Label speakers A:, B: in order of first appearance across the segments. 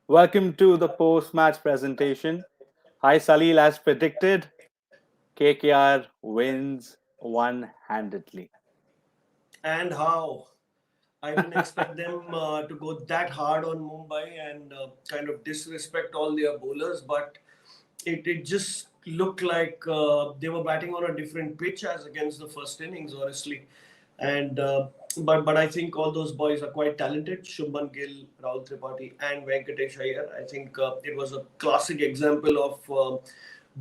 A: Welcome to the post-match presentation. Hi Salil, as predicted, KKR wins one-handedly.
B: And how? I didn't expect them to go that hard on Mumbai and kind of disrespect all their bowlers, but it just looked like they were batting on a different pitch as against the first innings, honestly. And but I think all those boys are quite talented. Shubman Gill, Rahul Tripathi, and Venkatesh Iyer. I think it was a classic example of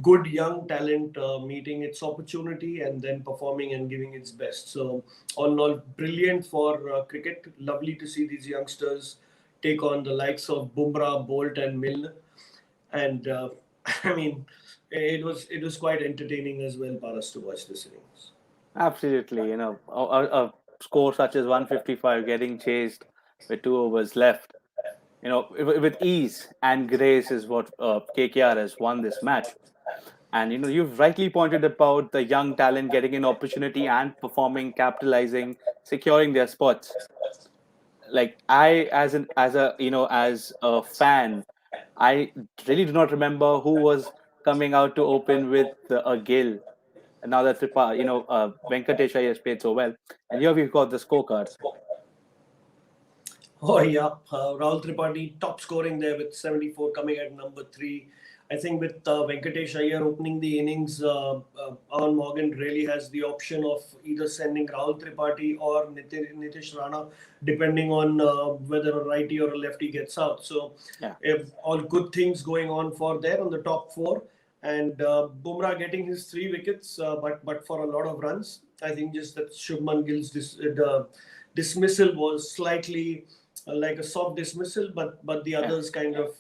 B: good young talent meeting its opportunity and then performing and giving its best. So all in all, brilliant for cricket. Lovely to see these youngsters take on the likes of Bumrah, Bolt, and Milner. And I mean, it was quite entertaining as well for us to watch this innings.
A: Absolutely, a score such as 155 getting chased with 2 overs left, with ease and grace is what KKR has won this match. And you've rightly pointed about the young talent getting an opportunity and performing, capitalizing, securing their spots. Like I, as a fan, I really do not remember who was coming out to open with a Gill. Now that Venkatesh Iyer has played so well, and here we've got the scorecard.
B: Oh yeah, Rahul Tripathi top scoring there with 74, coming at number three. I think with Venkatesh Iyer opening the innings, Alan Morgan really has the option of either sending Rahul Tripathi or Nitish Rana, depending on whether a righty or a lefty gets out. So,
A: Yeah,
B: if all good things going on for there on the top four, and Bumrah getting his 3 wickets, but for a lot of runs. I think just that Shubman Gill's dismissal was slightly like a soft dismissal, but the
A: yeah.
B: others kind of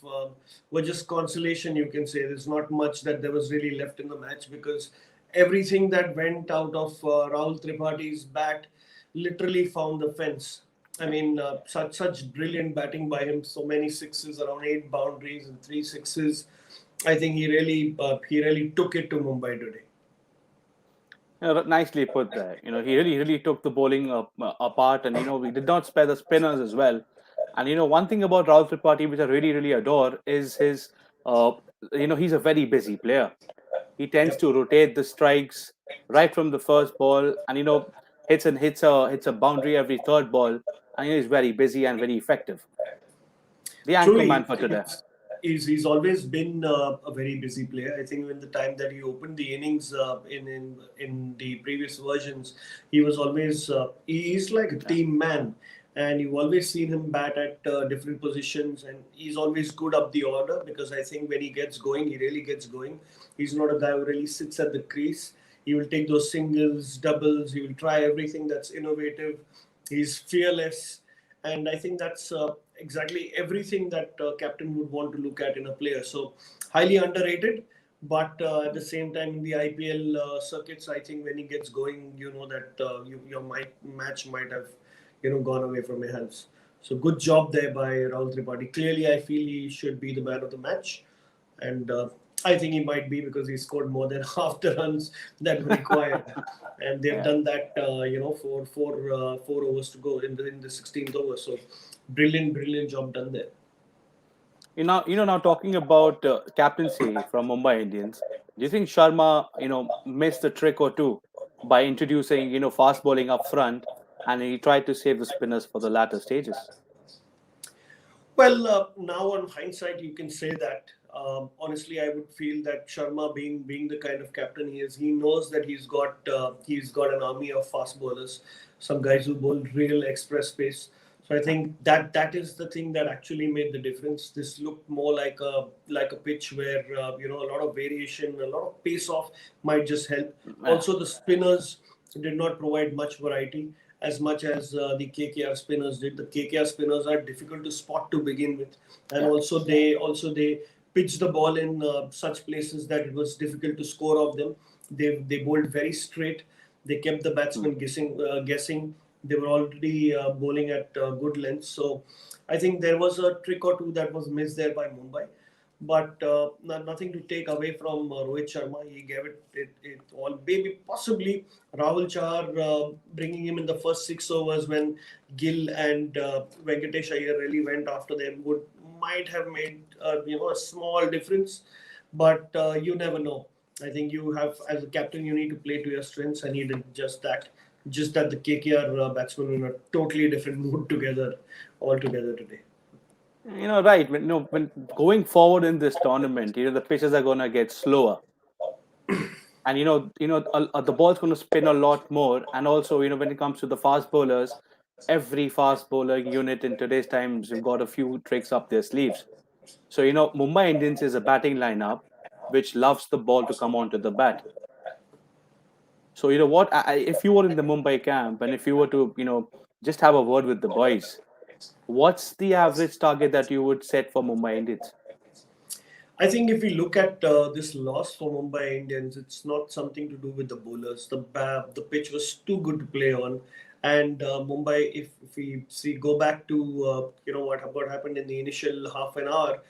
B: were just consolation. You can say there's not much that there was really left in the match because everything that went out of Rahul Tripathi's bat literally found the fence. I mean, such brilliant batting by him. So many sixes, around 8 boundaries and 3 sixes. I think he really took it to Mumbai today.
A: Nicely put there. He really took the bowling apart, and we did not spare the spinners as well. And one thing about Rahul Tripathi, which I really adore, is his. Uh, he's a very busy player. He tends
B: Yep.
A: to rotate the strikes right from the first ball, and hits a boundary every third ball, and he's very busy and very effective. The anchor man
B: Truly,
A: for today.
B: he's always been a very busy player. I think when the time that he opened the innings in the previous versions, he was always he's like a
A: Yeah.
B: team man, and you've always seen him bat at different positions, and he's always good up the order because I think when he gets going, he really gets going. He's not a guy who really sits at the crease. He will take those singles, doubles. He will try everything that's innovative. He's fearless, and I think that's exactly everything that captain would want to look at in a player. So highly underrated, but at the same time in the IPL circuits, I think when he gets going, you know that match might have gone away from your hands. So good job there by Rahul Tripathi. Clearly, I feel he should be the man of the match, and I think he might be because he scored more than half the runs that were required, and they've
A: Yeah.
B: done that. For 4 overs to go in the 16th over. So brilliant job done there.
A: Now talking about captaincy from Mumbai Indians, do you think Sharma, missed a trick or two by introducing, fast bowling up front, and he tried to save the spinners for the latter stages?
B: Well, now on hindsight, you can say that. Honestly, I would feel that Sharma, being the kind of captain he is, he knows that he's got an army of fast bowlers, some guys who bowl real express pace. So I
A: Yeah,
B: think that is the thing that actually made the difference. This looked more like a pitch where a lot of variation, a lot of pace off might just help.
A: yeah,
B: Also, the spinners did not provide much variety as much as the KKR spinners did. The KKR spinners are difficult to spot to begin with, and
A: yeah.
B: also they pitched the ball in such places that it was difficult to score off them. They bowled very straight. They kept the
A: Hmm.
B: batsmen guessing. They were already bowling at good length. So I think there was a trick or two that was missed there by Mumbai. But nothing to take away from Rohit Sharma. He gave it all. Maybe possibly Rahul Chahar bringing him in the first 6 overs when Gill and Venkatesh Iyer really went after them would might have made a small difference, but you never know. I think you have, as a captain, you need to play to your strengths, and he did just that. Just that the KKR batsmen were in a totally different mood together, altogether today.
A: Right. When going forward in this tournament, the pitches are gonna get slower, and the ball's gonna spin a lot more. And also, when it comes to the fast bowlers, every fast bowler unit in today's times have got a few tricks up their sleeves. So, Mumbai Indians is a batting lineup which loves the ball to come onto the bat. So, what, if you were in the Mumbai camp and if you were to, just have a word with the boys, what's the average target that you would set for Mumbai Indians?
B: I think if we look at this loss for Mumbai Indians, it's not something to do with the bowlers. The pitch was too good to play on, and Mumbai, if we see go back to what happened in the initial half an hour,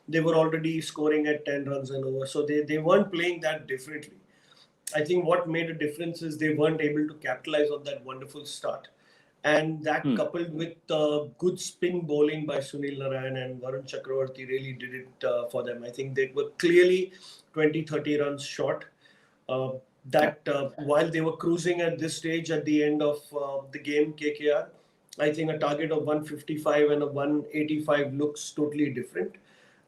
B: they were already scoring at 10 runs and over, so they weren't playing that differently. I think what made a difference is they weren't able to capitalize on that wonderful start. And that
A: Hmm.
B: coupled with good spin bowling by Sunil Narayan and Varun Chakravarti really did it for them. I think they were clearly 20, 30 runs short. Uh,
A: Yeah.
B: that while they were cruising at this stage at the end of the game, KKR, I think a target of 155 and a 185 looks totally different.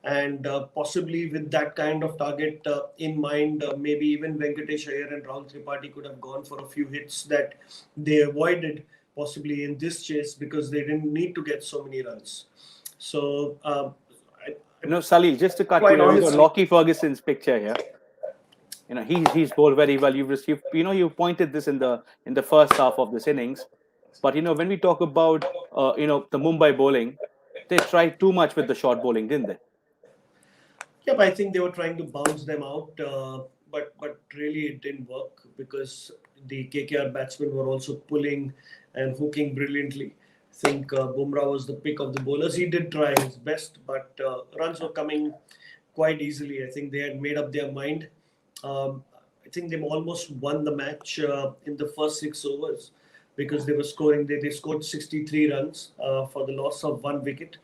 B: And possibly with that kind of target in mind, maybe even Venkatesh Iyer and Rahul Tripathi could have gone for a few hits that they avoided possibly in this chase because they didn't need to get so many runs. So,
A: Salil, just to cut
B: quite
A: you, we got
B: honestly,
A: Lockie Ferguson's picture here. He's bowled very well. You pointed this in the first half of this innings, but when we talk about the Mumbai bowling, they tried too much with the short bowling, didn't they?
B: yep, I think they were trying to bounce them out, but really it didn't work because the KKR batsmen were also pulling and hooking brilliantly. I think Bumrah was the pick of the bowlers. He did try his best, but runs were coming quite easily. I think they had made up their mind. Um, I think they almost won the match in the first 6 overs because they were scoring. They scored 63 runs for the loss of 1 wicket,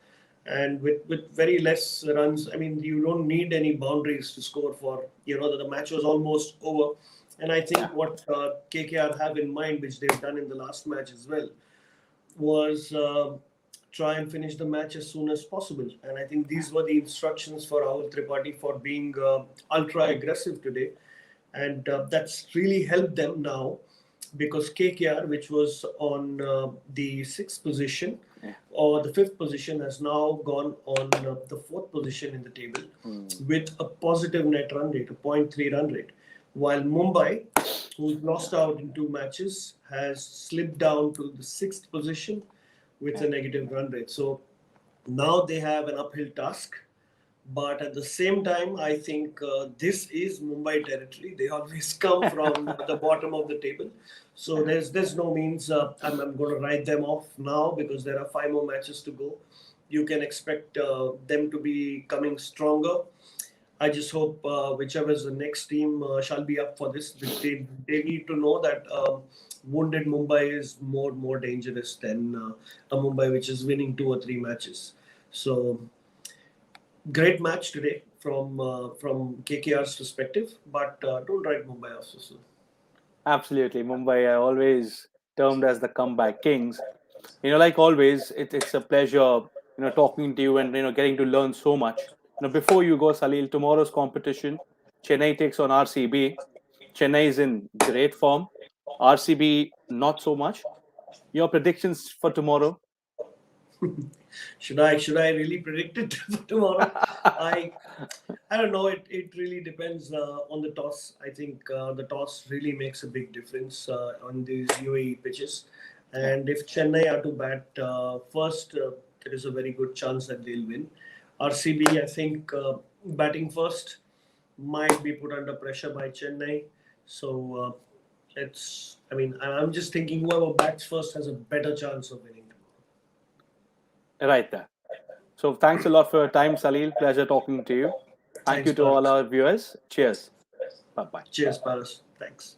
B: and with very less runs. I mean, you don't need any boundaries to score for. The match was almost over, and I
A: Yeah.
B: think what KKR have in mind, which they've done in the last match as well, was try and finish the match as soon as possible. And I think these were the instructions for Rahul Tripathi for being ultra aggressive today. And that's really helped them now because KKR, which was on the sixth position
A: Yeah.
B: or the fifth position, has now gone on the fourth position in the table
A: Hmm.
B: with a positive net run rate, a point 0.3 run rate. While Mumbai, who's
A: Yeah.
B: lost out in 2 matches, has slipped down to the sixth position with
A: Yeah.
B: a negative run rate. So now they have an uphill task. But at the same time, I think this is Mumbai territory. They always come from the bottom of the table. So there's no means I'm going to write them off now because there are 5 more matches to go. You can expect them to be coming stronger. I just hope whichever is the next team shall be up for this. They need to know that wounded Mumbai is more dangerous than a Mumbai which is winning 2 or 3 matches. So great match today from KKR's perspective, but don't write Mumbai off so soon.
A: Absolutely. Mumbai are always termed as the comeback kings. Like always, it's a pleasure, talking to you and, getting to learn so much. Before you go, Salil, tomorrow's competition, Chennai takes on RCB. Chennai is in great form. RCB, not so much. Your predictions for tomorrow?
B: Should I really predict it for tomorrow? I I don't know. It really depends on the toss. I think the toss really makes a big difference on these UAE pitches.
A: Yeah.
B: And if Chennai are to bat first, there is a very good chance that they'll win. RCB, I think, batting first might be put under pressure by Chennai. So it's. I mean, I'm just thinking whoever bats first has a better chance of winning.
A: Right there. So thanks a lot for your time, Salil. Pleasure talking to you. Thank
B: Thanks,
A: you to all
B: Paras.
A: our viewers. Cheers. Bye bye.
B: Cheers, Paras. Thanks.